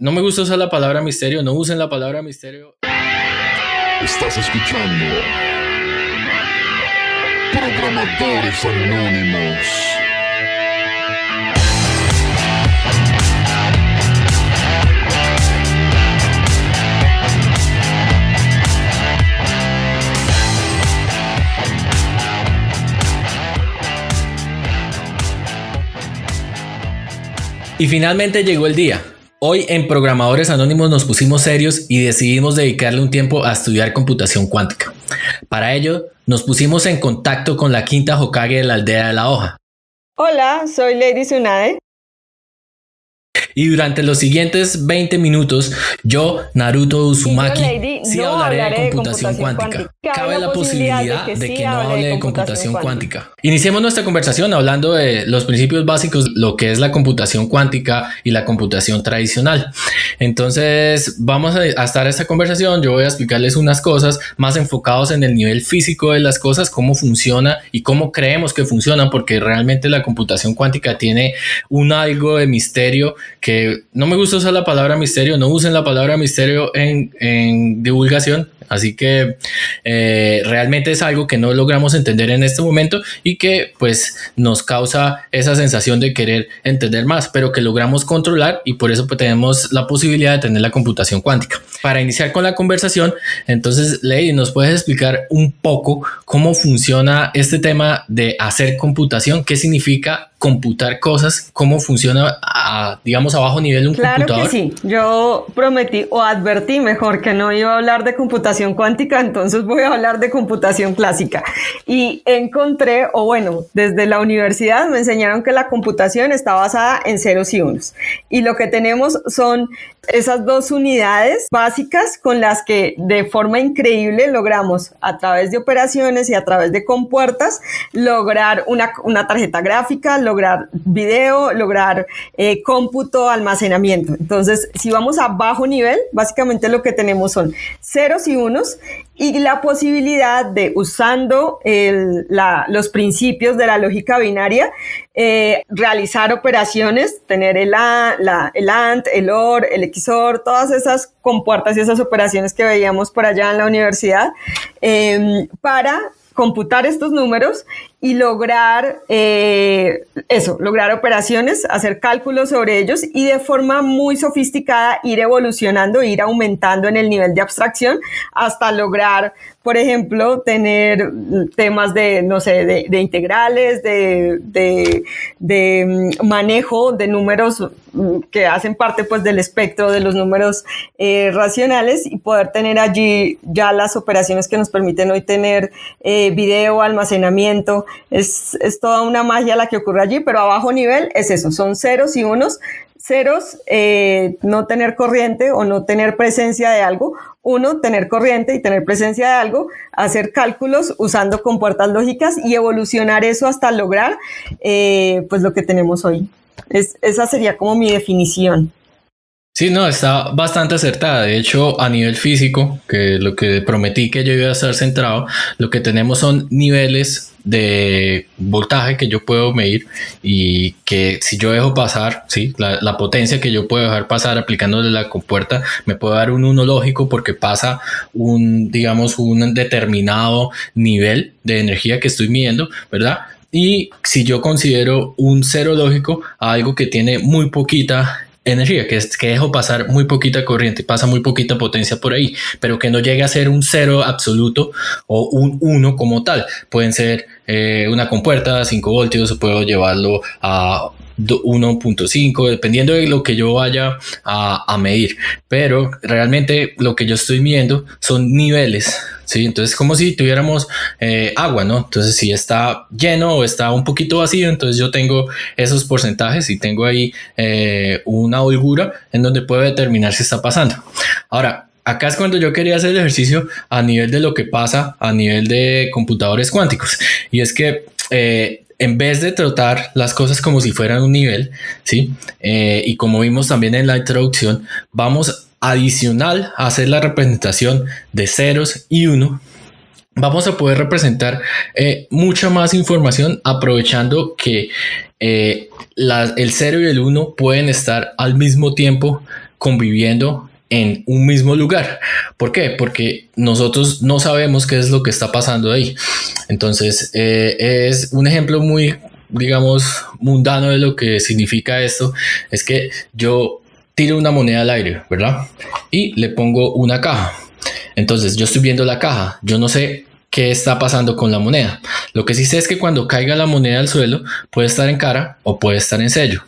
no me gusta usar la palabra misterio, no usen la palabra misterio. Estás escuchando Programadores Anónimos. Y finalmente llegó el día. Hoy en Programadores Anónimos nos pusimos serios y decidimos dedicarle un tiempo a estudiar computación cuántica. Para ello, nos pusimos en contacto con la quinta Hokage de la aldea de la hoja. Hola, soy Lady Tsunade. Y durante los siguientes 20 minutos, yo, Naruto Uzumaki, sí hablaré de computación cuántica. Cabe la posibilidad de que no hable de computación cuántica. Iniciemos nuestra conversación hablando de los principios básicos, lo que es la computación cuántica y la computación tradicional. Entonces, vamos a estar esta conversación. Yo voy a explicarles unas cosas más enfocados en el nivel físico de las cosas, cómo funciona y cómo creemos que funcionan, porque realmente la computación cuántica tiene un algo de misterio que no me gusta usar la palabra misterio, no usen la palabra misterio en divulgación, así que realmente es algo que no logramos entender en este momento y que pues nos causa esa sensación de querer entender más, pero que logramos controlar y por eso pues, tenemos la posibilidad de tener la computación cuántica. Para iniciar con la conversación, entonces Lady, ¿nos puedes explicar un poco cómo funciona este tema de hacer computación? ¿Qué significa computar cosas? ¿Cómo funciona, digamos, a bajo nivel un computador? Claro que sí. Yo prometí o advertí mejor que no iba a hablar de computación cuántica, entonces voy a hablar de computación clásica. Y encontré, o bueno, desde la universidad me enseñaron que la computación está basada en ceros y unos. Y lo que tenemos son esas dos unidades básicas con las que de forma increíble logramos a través de operaciones y a través de compuertas lograr una tarjeta gráfica, lograr video, lograr cómputo, almacenamiento. Entonces, si vamos a bajo nivel, básicamente lo que tenemos son ceros y unos y la posibilidad de, usando los principios de la lógica binaria, realizar operaciones, tener el AND, el OR, el XOR, todas esas compuertas y esas operaciones que veíamos por allá en la universidad, para computar estos números y lograr lograr operaciones, hacer cálculos sobre ellos y de forma muy sofisticada ir evolucionando, ir aumentando en el nivel de abstracción hasta lograr, por ejemplo, tener temas de, no sé, de integrales, de manejo de números que hacen parte pues del espectro de los números racionales y poder tener allí ya las operaciones que nos permiten hoy tener video, almacenamiento. Es toda una magia la que ocurre allí, pero a bajo nivel es eso, son ceros y unos. Ceros, no tener corriente o no tener presencia de algo. Uno, tener corriente y tener presencia de algo, hacer cálculos usando compuertas lógicas y evolucionar eso hasta lograr pues lo que tenemos hoy. Esa sería como mi definición. Sí, no, está bastante acertada. De hecho, a nivel físico, que lo que prometí que yo iba a estar centrado, lo que tenemos son niveles de voltaje que yo puedo medir y que si yo dejo pasar, ¿sí? la potencia que yo puedo dejar pasar aplicándole la compuerta me puede dar un 1 lógico porque pasa un determinado nivel de energía que estoy midiendo, ¿verdad? Y si yo considero un 0 lógico a algo que tiene muy poquita energía, que dejo pasar muy poquita corriente, pasa muy poquita potencia por ahí, pero que no llegue a ser un 0 absoluto o un 1 como tal. Pueden ser una compuerta 5 voltios, o puedo llevarlo a 1.5, dependiendo de lo que yo vaya a medir, pero realmente lo que yo estoy midiendo son niveles, ¿sí? Entonces como si tuviéramos agua, ¿no? Entonces si está lleno o está un poquito vacío, entonces yo tengo esos porcentajes y tengo ahí una holgura en donde puedo determinar si está pasando. Ahora, acá es cuando yo quería hacer el ejercicio a nivel de lo que pasa a nivel de computadores cuánticos, y es que en vez de tratar las cosas como si fueran un nivel, ¿sí? Y como vimos también en la introducción, vamos adicional a hacer la representación de ceros y uno. Vamos a poder representar mucha más información aprovechando que el 0 y el 1 pueden estar al mismo tiempo conviviendo en un mismo lugar. ¿Por qué? Porque nosotros no sabemos qué es lo que está pasando ahí. Entonces, es un ejemplo muy, digamos, mundano de lo que significa esto. Es que yo tiro una moneda al aire, ¿verdad? Y le pongo una caja. Entonces, yo estoy viendo la caja. Yo no sé qué está pasando con la moneda. Lo que sí sé es que cuando caiga la moneda al suelo, puede estar en cara o puede estar en sello.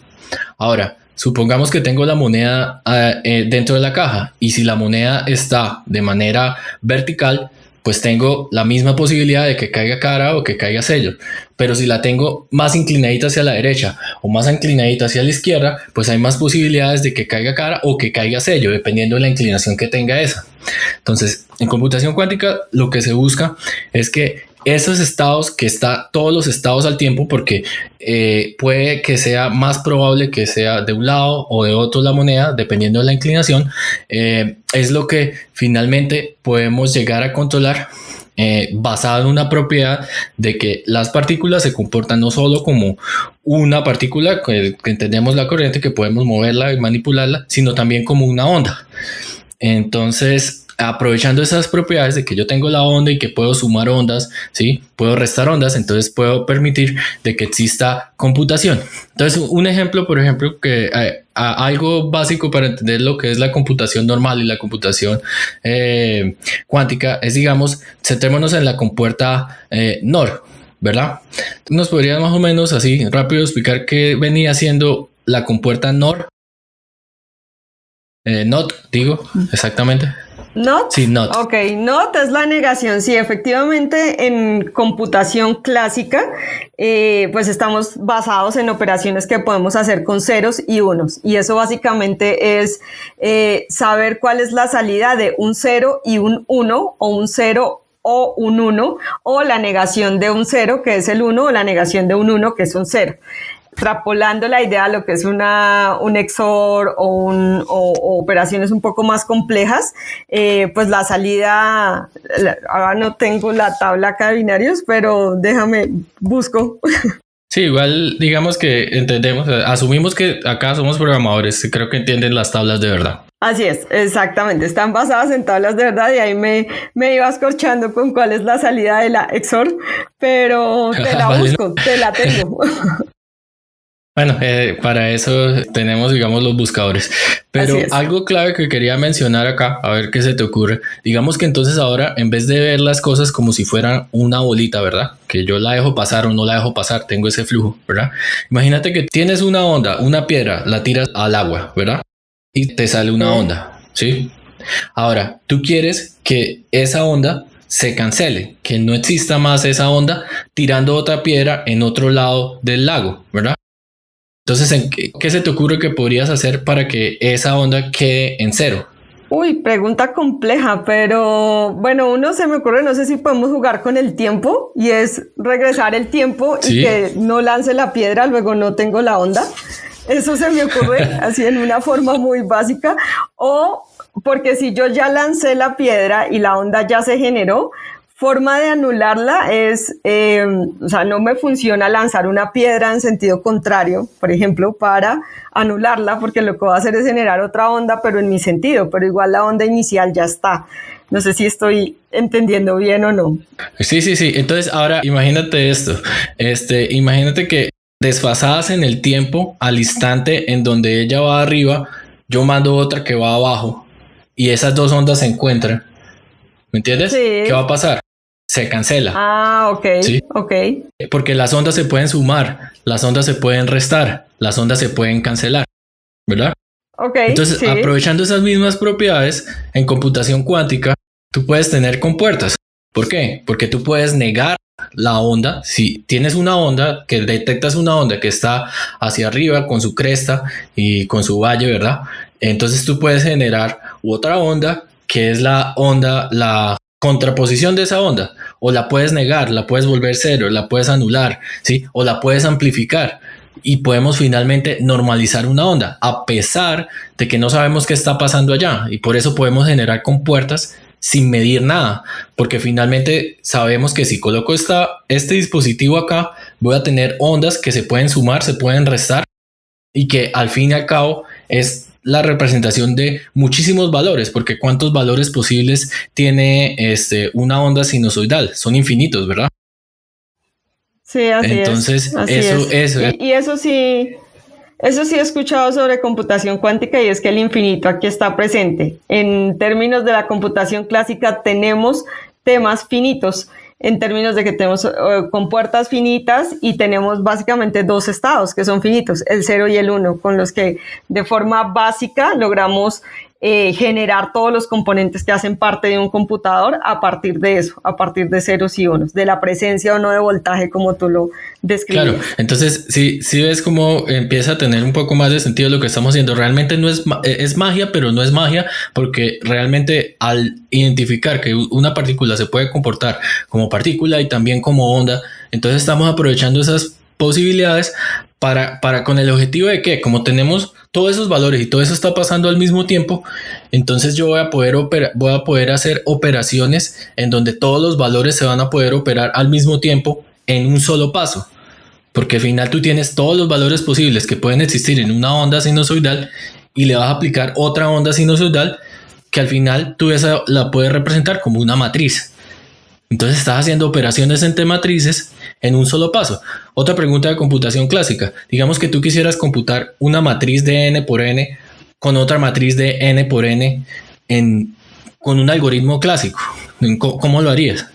Ahora, supongamos que tengo la moneda dentro de la caja, y si la moneda está de manera vertical, pues tengo la misma posibilidad de que caiga cara o que caiga sello. Pero si la tengo más inclinadita hacia la derecha o más inclinadita hacia la izquierda, pues hay más posibilidades de que caiga cara o que caiga sello, dependiendo de la inclinación que tenga esa. Entonces, en computación cuántica lo que se busca es que esos estados, que está todos los estados al tiempo, porque puede que sea más probable que sea de un lado o de otro la moneda, dependiendo de la inclinación, es lo que finalmente podemos llegar a controlar, basado en una propiedad de que las partículas se comportan no solo como una partícula, que entendemos la corriente, que podemos moverla y manipularla, sino también como una onda. Entonces, aprovechando esas propiedades de que yo tengo la onda y que puedo sumar ondas, ¿sí? Puedo restar ondas, entonces puedo permitir de que exista computación. Entonces, un ejemplo, por ejemplo, que algo básico para entender lo que es la computación normal y la computación cuántica es, digamos, centrémonos en la compuerta NOR, ¿verdad? ¿Nos podrías más o menos así rápido explicar qué venía siendo la compuerta NOR? NOT, digo, exactamente. ¿Not? Sí, not. Ok, not es la negación. Sí, efectivamente, en computación clásica, pues estamos basados en operaciones que podemos hacer con ceros y unos. Y eso básicamente es saber cuál es la salida de un 0 y un 1, o un 0 o un 1, o la negación de un 0, que es el 1, o la negación de un 1, que es un 0. Extrapolando la idea a lo que es un XOR o operaciones un poco más complejas, pues la salida, ahora no tengo la tabla acá de binarios, pero déjame, busco. Sí, igual digamos que entendemos, asumimos que acá somos programadores, creo que entienden las tablas de verdad. Así es, exactamente, están basadas en tablas de verdad, y ahí me ibas corchando con cuál es la salida de la XOR, pero te la Vale, busco, te la tengo. Bueno, para eso tenemos, digamos, los buscadores. Pero algo clave que quería mencionar acá, a ver qué se te ocurre. Digamos que entonces ahora, en vez de ver las cosas como si fueran una bolita, ¿verdad? Que yo la dejo pasar o no la dejo pasar, tengo ese flujo, ¿verdad? Imagínate que tienes una onda, una piedra, la tiras al agua, ¿verdad? Y te sale una onda, ¿sí? Ahora, tú quieres que esa onda se cancele, que no exista más esa onda tirando otra piedra en otro lado del lago, ¿verdad? Entonces, ¿qué se te ocurre que podrías hacer para que esa onda quede en cero? Uy, pregunta compleja, pero bueno, uno se me ocurre, no sé si podemos jugar con el tiempo, y es regresar el tiempo y que no lance la piedra, luego no tengo la onda. Eso se me ocurre así en una forma muy básica. O porque si yo ya lancé la piedra y la onda ya se generó, forma de anularla es, o sea, no me funciona lanzar una piedra en sentido contrario, por ejemplo, para anularla, porque lo que voy a hacer es generar otra onda, pero en mi sentido, pero igual la onda inicial ya está. No sé si estoy entendiendo bien o no. Sí. Entonces, ahora imagínate esto. Imagínate que desfasadas en el tiempo, al instante en donde ella va arriba, yo mando otra que va abajo, y esas dos ondas se encuentran. ¿Me entiendes? Sí. ¿Qué va a pasar? Se cancela. Ah, ok, ¿sí? Ok. Porque las ondas se pueden sumar, las ondas se pueden restar, las ondas se pueden cancelar, ¿verdad? Ok. Entonces, sí, aprovechando esas mismas propiedades en computación cuántica, tú puedes tener compuertas. ¿Por qué? Porque tú puedes negar la onda. Si tienes una onda, que detectas una onda que está hacia arriba con su cresta y con su valle, ¿verdad? Entonces tú puedes generar otra onda que es la onda, la contraposición de esa onda, o la puedes negar, la puedes volver cero, la puedes anular, ¿sí? O la puedes amplificar, y podemos finalmente normalizar una onda, a pesar de que no sabemos qué está pasando allá, y por eso podemos generar compuertas sin medir nada, porque finalmente sabemos que si coloco este dispositivo acá, voy a tener ondas que se pueden sumar, se pueden restar, y que al fin y al cabo es la representación de muchísimos valores, porque ¿cuántos valores posibles tiene una onda sinusoidal? Son infinitos, ¿verdad? Sí, así Entonces, es. Así es. Y eso sí he escuchado sobre computación cuántica y es que el infinito aquí está presente. En términos de la computación clásica tenemos temas finitos, en términos de que tenemos compuertas finitas y tenemos básicamente dos estados que son finitos, el 0 y el 1, con los que de forma básica logramos generar todos los componentes que hacen parte de un computador a partir de eso, a partir de ceros y unos, de la presencia o no de voltaje como tú lo describes. Claro, entonces si ves cómo empieza a tener un poco más de sentido lo que estamos haciendo. Realmente no es magia, pero no es magia porque realmente al identificar que una partícula se puede comportar como partícula y también como onda, entonces estamos aprovechando esas posibilidades para con el objetivo de que como tenemos todos esos valores y todo eso está pasando al mismo tiempo, entonces yo voy a poder hacer operaciones en donde todos los valores se van a poder operar al mismo tiempo en un solo paso, porque al final tú tienes todos los valores posibles que pueden existir en una onda sinusoidal y le vas a aplicar otra onda sinusoidal que al final tú esa la puedes representar como una matriz. Entonces estás haciendo operaciones entre matrices en un solo paso. Otra pregunta de computación clásica. Digamos que tú quisieras computar una matriz de n por n con otra matriz de n por n con un algoritmo clásico. ¿Cómo lo harías?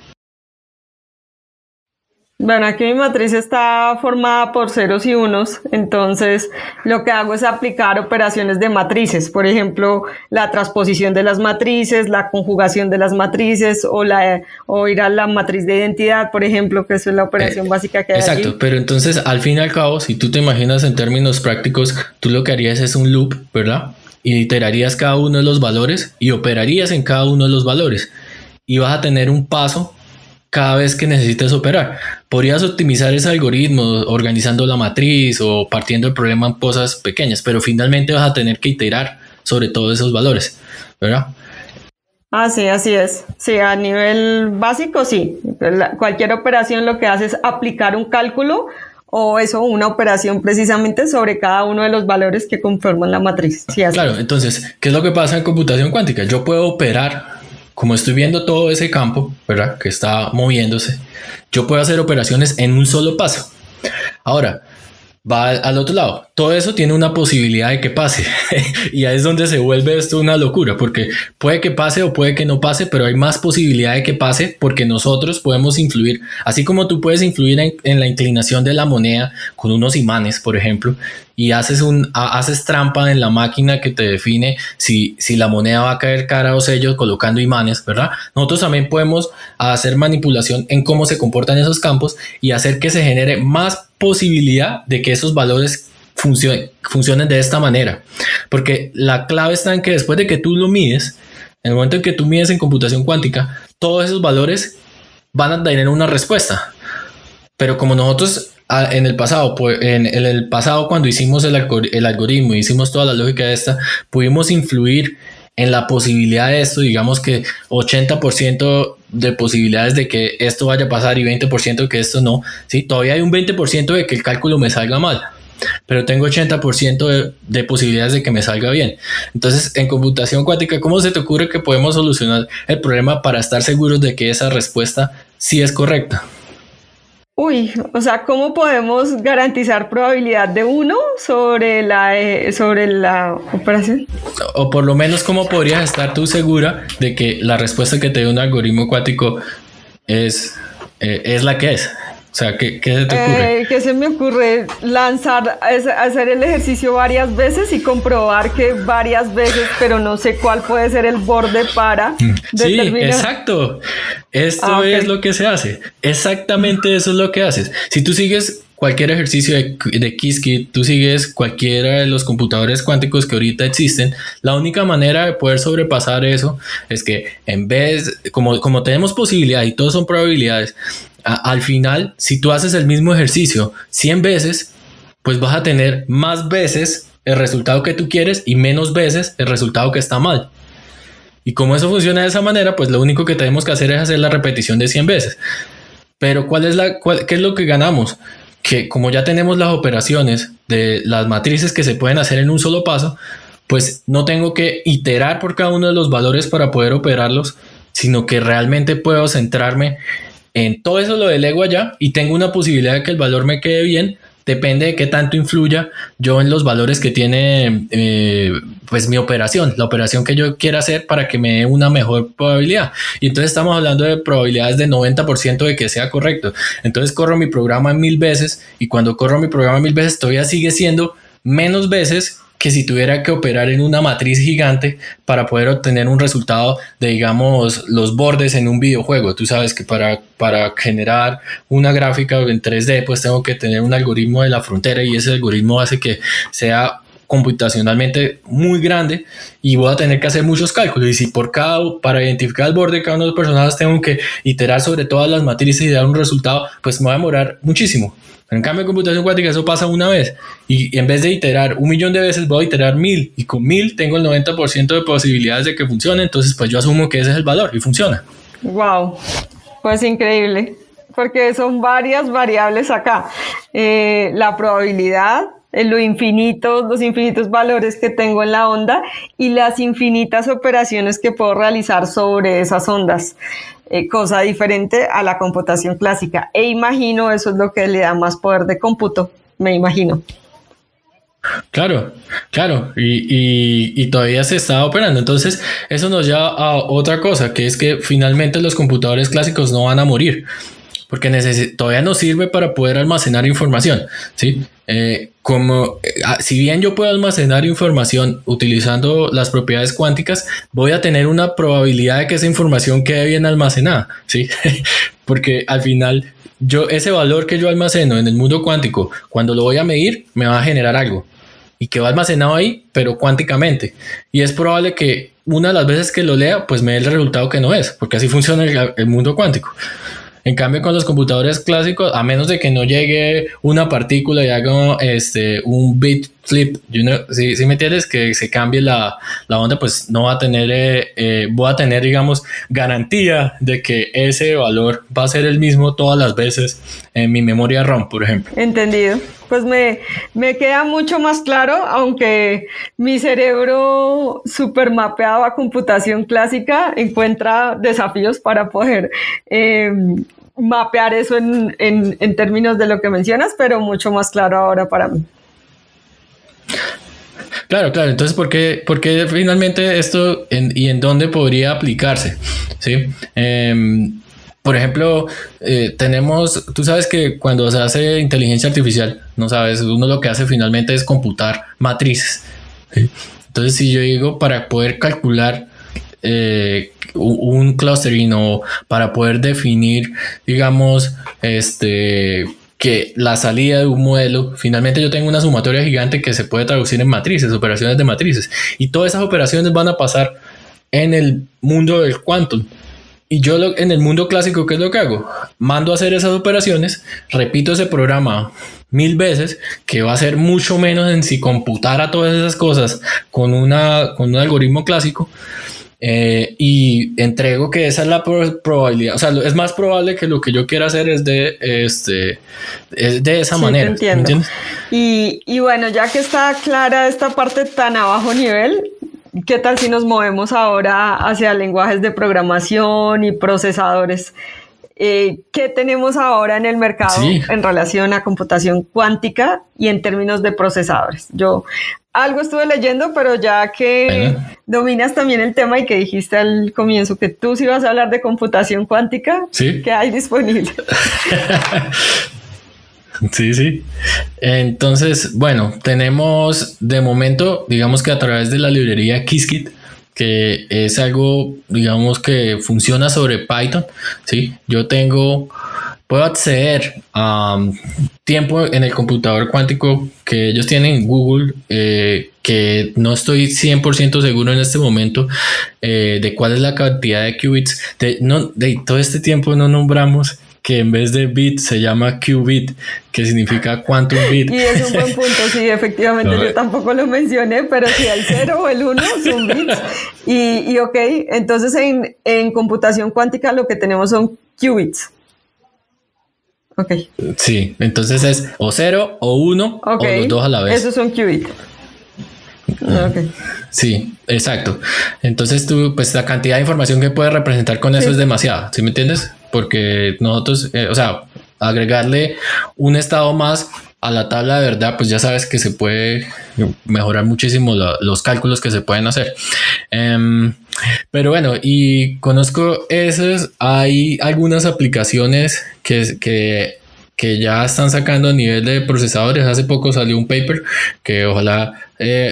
Bueno, aquí mi matriz está formada por ceros y unos, entonces lo que hago es aplicar operaciones de matrices, por ejemplo, la transposición de las matrices, la conjugación de las matrices o ir a la matriz de identidad, por ejemplo, que eso es la operación básica que hay exacto, allí. Pero entonces al fin y al cabo, si tú te imaginas en términos prácticos, tú lo que harías es un loop, ¿verdad? Y iterarías cada uno de los valores y operarías en cada uno de los valores y vas a tener un paso cada vez que necesites operar. Podrías optimizar ese algoritmo organizando la matriz o partiendo el problema en cosas pequeñas, pero finalmente vas a tener que iterar sobre todos esos valores, ¿verdad? Sí, así es. Sí, a nivel básico, sí. Cualquier operación lo que hace es aplicar un cálculo o una operación precisamente sobre cada uno de los valores que conforman la matriz. Sí, claro, entonces, ¿qué es lo que pasa en computación cuántica? Yo puedo operar. Como estoy viendo todo ese campo, ¿verdad? Que está moviéndose, yo puedo hacer operaciones en un solo paso. Ahora, va al otro lado. Todo eso tiene una posibilidad de que pase. Y ahí es donde se vuelve esto una locura, porque puede que pase o puede que no pase, pero hay más posibilidad de que pase porque nosotros podemos influir. Así como tú puedes influir en la inclinación de la moneda con unos imanes, por ejemplo, y haces trampa en la máquina que te define si la moneda va a caer cara o sello colocando imanes, ¿verdad? Nosotros también podemos hacer manipulación en cómo se comportan esos campos y hacer que se genere más posibilidad de que esos valores funcionen de esta manera, porque la clave está en que después de que tú lo mides, en el momento en que tú mides en computación cuántica, todos esos valores van a tener una respuesta, pero como nosotros en el pasado, cuando hicimos el algoritmo y hicimos toda la lógica de esta, pudimos influir en la posibilidad de esto, digamos que 80% de posibilidades de que esto vaya a pasar y 20% de que esto no, ¿sí? Todavía hay un 20% de que el cálculo me salga mal, pero tengo 80% de posibilidades de que me salga bien. Entonces, en computación cuántica, ¿cómo se te ocurre que podemos solucionar el problema para estar seguros de que esa respuesta sí es correcta? O sea, ¿cómo podemos garantizar probabilidad de 1 sobre la operación? O por lo menos, ¿cómo podrías estar tú segura de que la respuesta que te dio un algoritmo cuántico es la que es? O sea, ¿qué se te ocurre? ¿Qué se me ocurre? Hacer el ejercicio varias veces y comprobar que varias veces, pero no sé cuál puede ser el borde para determinar. Sí, exacto. Esto es lo que se hace. Exactamente eso es lo que haces. Si tú sigues cualquier ejercicio de Qiskit, tú sigues cualquiera de los computadores cuánticos que ahorita existen, la única manera de poder sobrepasar eso es que en vez, como tenemos posibilidad y todos son probabilidades, al final, si tú haces el mismo ejercicio 100 veces, pues vas a tener más veces el resultado que tú quieres y menos veces el resultado que está mal. Y como eso funciona de esa manera, pues lo único que tenemos que hacer es hacer la repetición de 100 veces. Pero ¿qué es lo que ganamos? Que como ya tenemos las operaciones de las matrices que se pueden hacer en un solo paso, pues no tengo que iterar por cada uno de los valores para poder operarlos, sino que realmente puedo centrarme en todo eso, lo delego allá y tengo una posibilidad de que el valor me quede bien. Depende de qué tanto influya yo en los valores que tiene pues mi operación, la operación que yo quiera hacer para que me dé una mejor probabilidad. Y entonces estamos hablando de probabilidades de 90% de que sea correcto. Entonces corro mi programa 1000 veces y cuando corro mi programa 1000 veces todavía sigue siendo menos veces que si tuviera que operar en una matriz gigante para poder obtener un resultado de, digamos, los bordes en un videojuego. Tú sabes que para generar una gráfica en 3D, pues tengo que tener un algoritmo de la frontera y ese algoritmo hace que sea computacionalmente muy grande y voy a tener que hacer muchos cálculos. Y si para identificar el borde de cada uno de los personajes tengo que iterar sobre todas las matrices y dar un resultado, pues me va a demorar muchísimo. En cambio, en computación cuántica eso pasa una vez y en vez de iterar 1.000.000 de veces voy a iterar 1000 y con 1000 tengo el 90% de posibilidades de que funcione, entonces pues yo asumo que ese es el valor y funciona. Wow, pues increíble, porque son varias variables acá. La probabilidad, los infinitos valores que tengo en la onda y las infinitas operaciones que puedo realizar sobre esas ondas. Cosa diferente a la computación clásica. E imagino eso es lo que le da más poder de cómputo, me imagino. Claro. Y todavía se está operando. Entonces, eso nos lleva a otra cosa, que es que finalmente los computadores clásicos no van a morir, porque todavía nos sirve para poder almacenar información, ¿sí? Si bien yo puedo almacenar información utilizando las propiedades cuánticas, voy a tener una probabilidad de que esa información quede bien almacenada, ¿sí? Porque al final, ese valor que yo almaceno en el mundo cuántico, cuando lo voy a medir, me va a generar algo y quedó almacenado ahí, pero cuánticamente. Y es probable que una de las veces que lo lea, pues me dé el resultado que no es, porque así funciona el mundo cuántico. En cambio, con los computadores clásicos, a menos de que no llegue una partícula y haga un bit flip, si me entiendes, que se cambie la onda, pues no va a tener, voy a tener, digamos, garantía de que ese valor va a ser el mismo todas las veces en mi memoria ROM, por ejemplo. Entendido. Pues me queda mucho más claro, aunque mi cerebro super mapeado a computación clásica encuentra desafíos para poder mapear eso en términos de lo que mencionas, pero mucho más claro ahora para mí. Claro. Entonces, ¿por qué finalmente esto y en dónde podría aplicarse? ¿Sí? Por ejemplo, tú sabes que cuando se hace inteligencia artificial, no sabes, uno lo que hace finalmente es computar matrices, ¿sí? Entonces, si yo digo para poder calcular un clustering o para poder definir, digamos, que la salida de un modelo, finalmente yo tengo una sumatoria gigante que se puede traducir en matrices, operaciones de matrices, y todas esas operaciones van a pasar en el mundo del quantum. Y yo en el mundo clásico, ¿qué es lo que hago? Mando a hacer esas operaciones, repito ese programa 1000 veces, que va a ser mucho menos en si computara todas esas cosas con un algoritmo clásico, y entrego que esa es la probabilidad. O sea, es más probable que lo que yo quiera hacer es de esa manera. Te entiendo. Y bueno, ya que está clara esta parte tan a bajo nivel, ¿qué tal si nos movemos ahora hacia lenguajes de programación y procesadores? ¿Qué tenemos ahora en el mercado en relación a computación cuántica y en términos de procesadores? Yo algo estuve leyendo, pero ya que dominas también el tema y que dijiste al comienzo que tú sí vas a hablar de computación cuántica, ¿qué hay disponible? Sí. Entonces, bueno, tenemos de momento, digamos que a través de la librería Qiskit, que es algo, digamos, que funciona sobre Python, ¿sí? Puedo acceder a tiempo en el computador cuántico que ellos tienen en Google, que no estoy 100% seguro en este momento de cuál es la cantidad de qubits. De todo este tiempo no nombramos que en vez de bit se llama qubit, que significa quantum bit. Y es un buen punto, sí, efectivamente, yo tampoco lo mencioné, pero sí, el 0 o el 1 son bits. Y ok, entonces en computación cuántica lo que tenemos son qubits. Ok. Sí, entonces es o 0 o 1 o los dos a la vez. Esos son qubits. Okay. Sí, exacto. Entonces tú, pues la cantidad de información que puedes representar con eso es demasiada, ¿sí me entiendes? Porque nosotros, o sea, agregarle un estado más a la tabla de verdad, pues ya sabes que se puede mejorar muchísimo los cálculos que se pueden hacer. Pero bueno, y conozco esas, hay algunas aplicaciones que ya están sacando a nivel de procesadores. Hace poco salió un paper que ojalá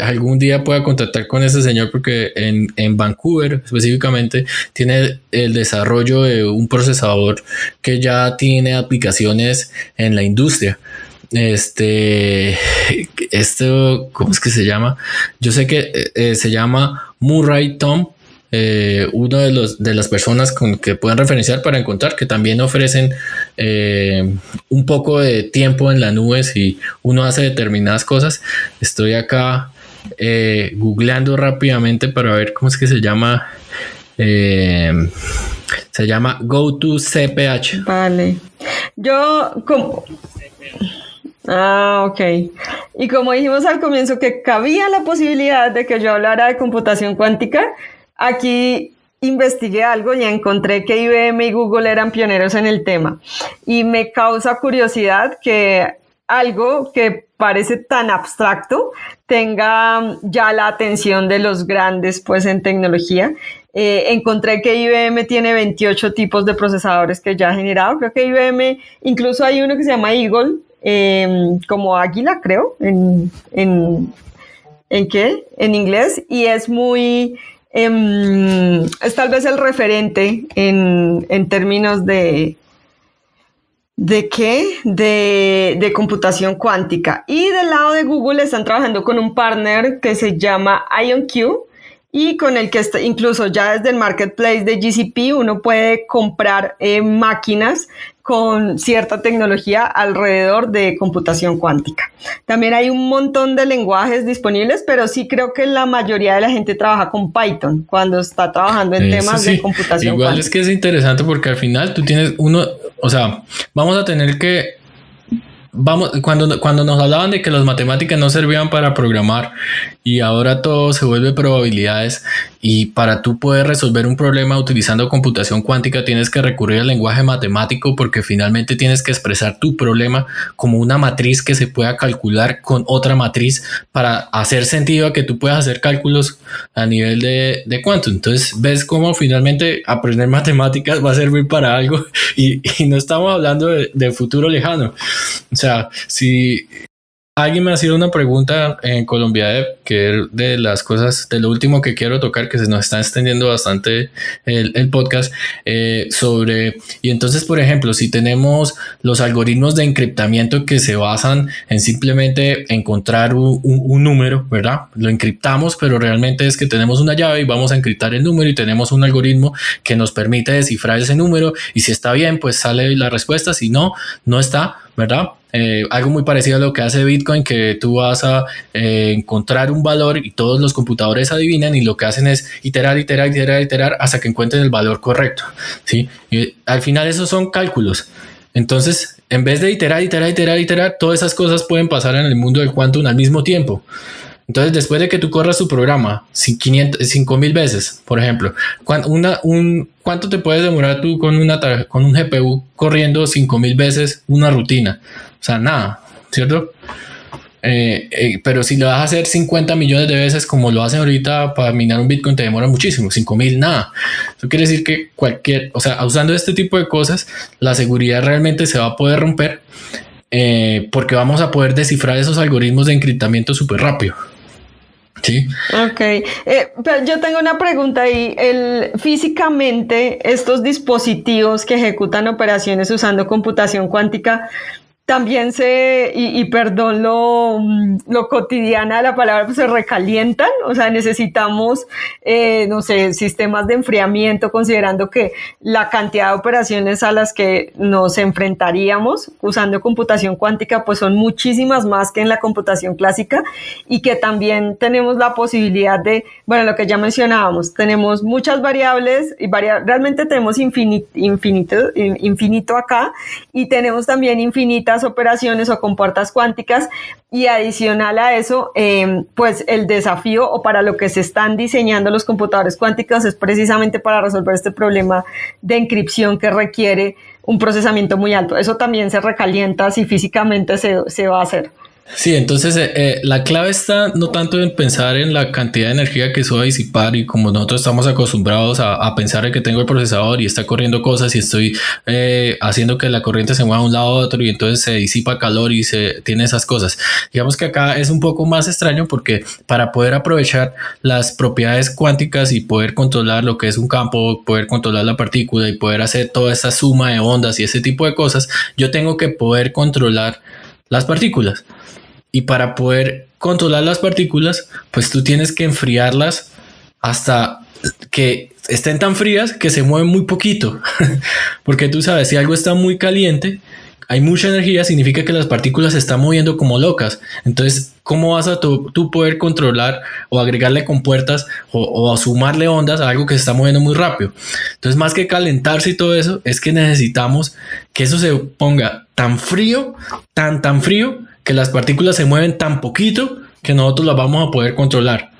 algún día pueda contactar con ese señor, porque en Vancouver específicamente tiene el desarrollo de un procesador que ya tiene aplicaciones en la industria. Esto, ¿cómo es que se llama? Yo sé que se llama Murray Thom, uno de las personas con que pueden referenciar para encontrar, que también ofrecen un poco de tiempo en la nube si uno hace determinadas cosas. Estoy acá googleando rápidamente para ver cómo es que se llama. Se llama GoToCPH. Vale. Ok. Y como dijimos al comienzo que cabía la posibilidad de que yo hablara de computación cuántica, aquí investigué algo y encontré que IBM y Google eran pioneros en el tema. Y me causa curiosidad que algo que parece tan abstracto tenga ya la atención de los grandes, pues, en tecnología. Encontré que IBM tiene 28 tipos de procesadores que ya ha generado. Creo que IBM, incluso hay uno que se llama Eagle, como águila, creo, ¿en qué? En inglés, y es muy, es tal vez el referente en términos ¿de qué? De computación cuántica. Y del lado de Google están trabajando con un partner que se llama IonQ, y con el que incluso ya desde el marketplace de GCP uno puede comprar máquinas con cierta tecnología alrededor de computación cuántica. También hay un montón de lenguajes disponibles, pero sí creo que la mayoría de la gente trabaja con Python cuando está trabajando en temas de computación Igual cuántica. es que es interesante porque al final tú tienes uno, o sea, vamos a tener que cuando nos hablaban de que las matemáticas no servían para programar y ahora todo se vuelve probabilidades, y para tú poder resolver un problema utilizando computación cuántica tienes que recurrir al lenguaje matemático, porque finalmente tienes que expresar tu problema como una matriz que se pueda calcular con otra matriz para hacer sentido a que tú puedas hacer cálculos a nivel de cuánto. Entonces ves cómo finalmente aprender matemáticas va a servir para algo, y no estamos hablando de futuro lejano. O sea, si alguien me ha sido una pregunta en Colombia, que es de las cosas, de lo último que quiero tocar, que se nos está extendiendo bastante el podcast, y entonces, por ejemplo, si tenemos los algoritmos de encriptamiento que se basan en simplemente encontrar un número, ¿verdad? Lo encriptamos, pero realmente es que tenemos una llave y vamos a encriptar el número, y tenemos un algoritmo que nos permite descifrar ese número, y si está bien, pues sale la respuesta, si no, no está, ¿verdad? Algo muy parecido a lo que hace Bitcoin, que tú vas a encontrar un valor y todos los computadores adivinan, y lo que hacen es iterar hasta que encuentren el valor correcto, ¿sí? Y al final esos son cálculos. Entonces, en vez de iterar, todas esas cosas pueden pasar en el mundo del quantum al mismo tiempo. Entonces, después de que tú corras tu programa 5,000 veces, por ejemplo, ¿cuánto te puedes demorar tú con un GPU corriendo 5,000 veces una rutina? O sea, nada, ¿cierto? Pero si lo vas a hacer 50 millones de veces como lo hacen ahorita para minar un Bitcoin, te demora muchísimo. 5,000, nada. Eso quiere decir que usando este tipo de cosas, la seguridad realmente se va a poder romper, porque vamos a poder descifrar esos algoritmos de encriptamiento súper rápido. Sí. Ok, pero yo tengo una pregunta ahí. Físicamente, estos dispositivos que ejecutan operaciones usando computación cuántica, también perdón lo cotidiana de la palabra, pues se recalientan. O sea, necesitamos, no sé, sistemas de enfriamiento, considerando que la cantidad de operaciones a las que nos enfrentaríamos usando computación cuántica, pues son muchísimas más que en la computación clásica, y que también tenemos la posibilidad de, bueno, lo que ya mencionábamos, tenemos muchas variables y realmente tenemos infinito acá, y tenemos también infinitas estas operaciones o compuertas cuánticas, y adicional a eso, pues el desafío o para lo que se están diseñando los computadores cuánticos es precisamente para resolver este problema de encripción que requiere un procesamiento muy alto. Eso también se recalienta si físicamente se va a hacer. Sí, entonces la clave está no tanto en pensar en la cantidad de energía que eso va a disipar, y como nosotros estamos acostumbrados a pensar en que tengo el procesador y está corriendo cosas y estoy haciendo que la corriente se mueva de un lado a otro y entonces se disipa calor y se tiene esas cosas. Digamos que acá es un poco más extraño porque para poder aprovechar las propiedades cuánticas y poder controlar lo que es un campo, poder controlar la partícula y poder hacer toda esa suma de ondas y ese tipo de cosas, yo tengo que poder controlar las partículas. Y para poder controlar las partículas, pues tú tienes que enfriarlas hasta que estén tan frías que se mueven muy poquito. Porque tú sabes, si algo está muy caliente, hay mucha energía, significa que las partículas se están moviendo como locas. Entonces, ¿cómo vas a tú poder controlar o agregarle compuertas o sumarle ondas a algo que se está moviendo muy rápido? Entonces, más que calentarse y todo eso, es que necesitamos que eso se ponga tan frío, tan frío, que las partículas se mueven tan poquito que nosotros las vamos a poder controlar.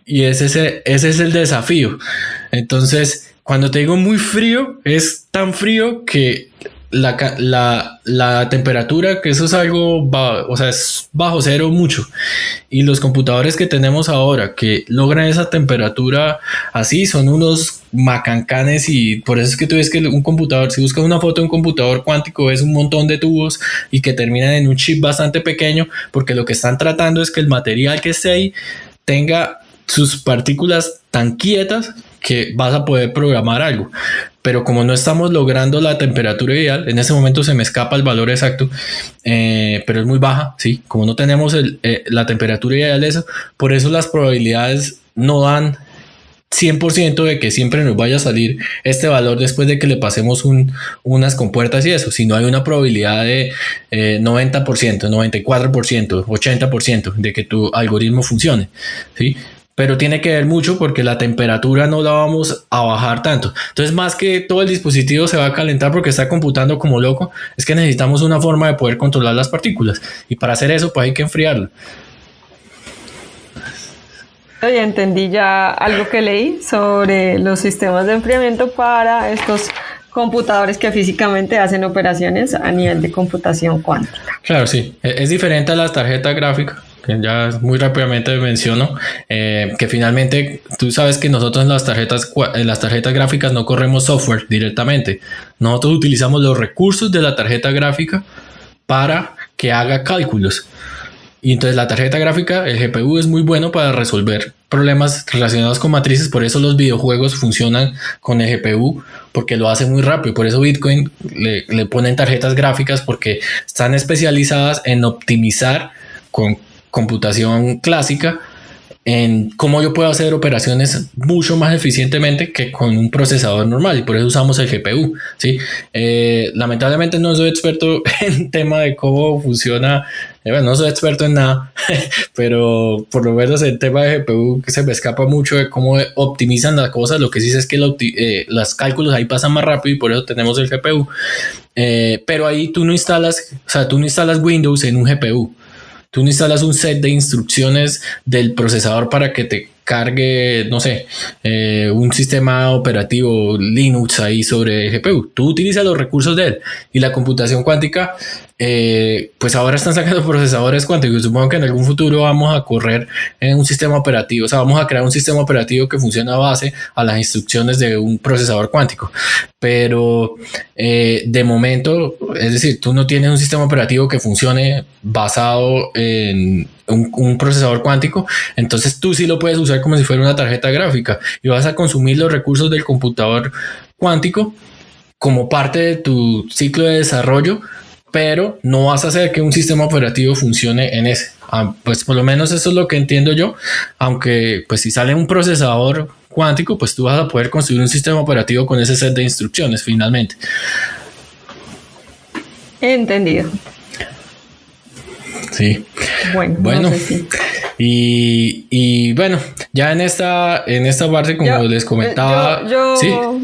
Y ese es el desafío. Entonces, cuando te digo muy frío, es tan frío que la temperatura, que eso es algo, es bajo cero mucho. Y los computadores que tenemos ahora que logran esa temperatura así son unos macancanes, y por eso es que tú ves que un computador, si buscas una foto de un computador cuántico, ves un montón de tubos y que terminan en un chip bastante pequeño, porque lo que están tratando es que el material que esté ahí tenga sus partículas tan quietas que vas a poder programar algo. Pero como no estamos logrando la temperatura ideal, en ese momento se me escapa el valor exacto, pero es muy baja, ¿sí? Como no tenemos la temperatura ideal de eso, por eso las probabilidades no dan 100% de que siempre nos vaya a salir este valor después de que le pasemos unas compuertas y eso, sino hay una probabilidad de 90%, 94%, 80% de que tu algoritmo funcione, ¿sí? Pero tiene que ver mucho porque la temperatura no la vamos a bajar tanto. Entonces, más que todo el dispositivo se va a calentar porque está computando como loco, es que necesitamos una forma de poder controlar las partículas. Y para hacer eso, pues hay que enfriarlo. Ya entendí ya algo que leí sobre los sistemas de enfriamiento para estos computadores que físicamente hacen operaciones a nivel de computación cuántica. Claro, sí. Es diferente a las tarjetas gráficas, que ya muy rápidamente menciono, que finalmente tú sabes que nosotros en las tarjetas gráficas no corremos software directamente. Nosotros utilizamos los recursos de la tarjeta gráfica para que haga cálculos. Y entonces la tarjeta gráfica, el GPU, es muy bueno para resolver problemas relacionados con matrices. Por eso los videojuegos funcionan con el GPU, porque lo hace muy rápido. Por eso Bitcoin le ponen tarjetas gráficas, porque están especializadas en optimizar con computación clásica en cómo yo puedo hacer operaciones mucho más eficientemente que con un procesador normal, y por eso usamos el GPU, ¿sí? Lamentablemente no soy experto en tema de cómo funciona, no soy experto en nada, pero por lo menos el tema de GPU que se me escapa mucho de cómo optimizan las cosas. Lo que sí sé es que los cálculos ahí pasan más rápido y por eso tenemos el GPU, pero ahí tú no instalas Windows en un GPU. Tú no instalas un set de instrucciones del procesador para que te cargue, no sé, un sistema operativo Linux ahí sobre el GPU. Tú utilizas los recursos de él, y la computación cuántica, pues ahora están sacando procesadores cuánticos. Supongo que en algún futuro vamos a correr en un sistema operativo, o sea, vamos a crear un sistema operativo que funcione a base a las instrucciones de un procesador cuántico. Pero de momento, es decir, tú no tienes un sistema operativo que funcione basado en un procesador cuántico, entonces tú sí lo puedes usar como si fuera una tarjeta gráfica y vas a consumir los recursos del computador cuántico como parte de tu ciclo de desarrollo, pero no vas a hacer que un sistema operativo funcione en ese. Pues por lo menos eso es lo que entiendo yo, aunque pues si sale un procesador cuántico, pues tú vas a poder construir un sistema operativo con ese set de instrucciones finalmente. Entendido. Sí. Bueno. No sé si Y bueno, ya en esta parte, como les comentaba,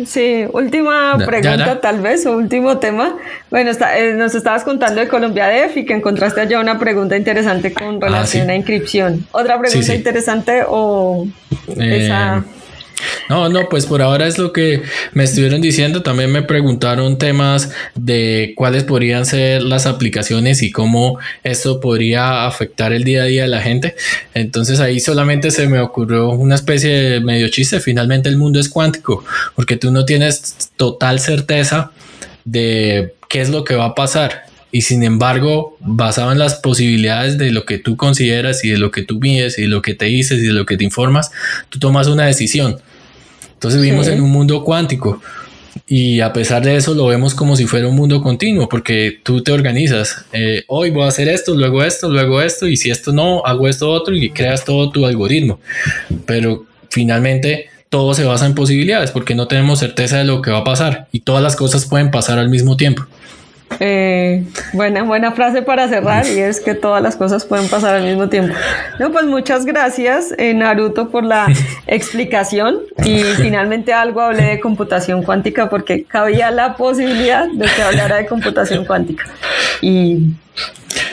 sí, última pregunta tal vez, o último tema. Bueno, nos estabas contando de Colombia Def y que encontraste allá una pregunta interesante con relación a inscripción. ¿Otra pregunta interesante o esa? No, pues por ahora es lo que me estuvieron diciendo. También me preguntaron temas de cuáles podrían ser las aplicaciones y cómo esto podría afectar el día a día de la gente. Entonces ahí solamente se me ocurrió una especie de medio chiste. Finalmente el mundo es cuántico, porque tú no tienes total certeza de qué es lo que va a pasar. Y sin embargo, basado en las posibilidades de lo que tú consideras y de lo que tú mides y de lo que te dices y de lo que te informas, tú tomas una decisión. Entonces vivimos en un mundo cuántico y a pesar de eso lo vemos como si fuera un mundo continuo, porque tú te organizas. Hoy voy a hacer esto, luego esto, y si esto no, hago esto otro, y creas todo tu algoritmo. Pero finalmente todo se basa en posibilidades, porque no tenemos certeza de lo que va a pasar y todas las cosas pueden pasar al mismo tiempo. Buena frase para cerrar, y es que todas las cosas pueden pasar al mismo tiempo. No, pues muchas gracias, Naruto, por la explicación, y finalmente hablé de computación cuántica porque cabía la posibilidad de que hablara de computación cuántica. Y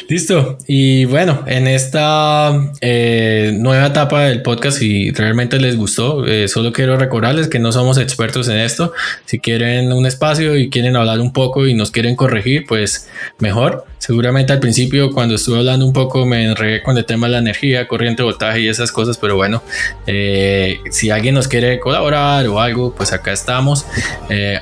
listo. Y bueno, en esta nueva etapa del podcast, si realmente les gustó, solo quiero recordarles que no somos expertos en esto. Si quieren un espacio y quieren hablar un poco y nos quieren corregir, pues mejor. Seguramente al principio, cuando estuve hablando un poco, me enredé con el tema de la energía, corriente, voltaje y esas cosas, pero bueno, si alguien nos quiere colaborar o algo, pues acá estamos.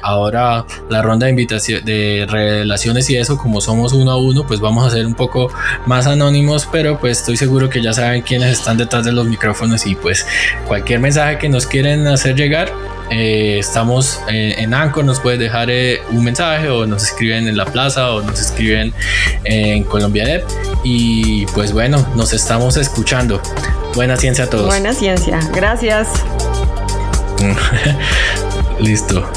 Ahora la ronda de invitación de relaciones y eso, como somos uno a uno, pues vamos a hacer un poco más anónimos, pero pues estoy seguro que ya saben quiénes están detrás de los micrófonos, y pues cualquier mensaje que nos quieren hacer llegar, estamos en Anchor. Nos puedes dejar un mensaje, o nos escriben en La Plaza, o nos escriben en Colombia Def, y pues bueno, nos estamos escuchando. Buena ciencia a todos. Buena ciencia, gracias. Listo.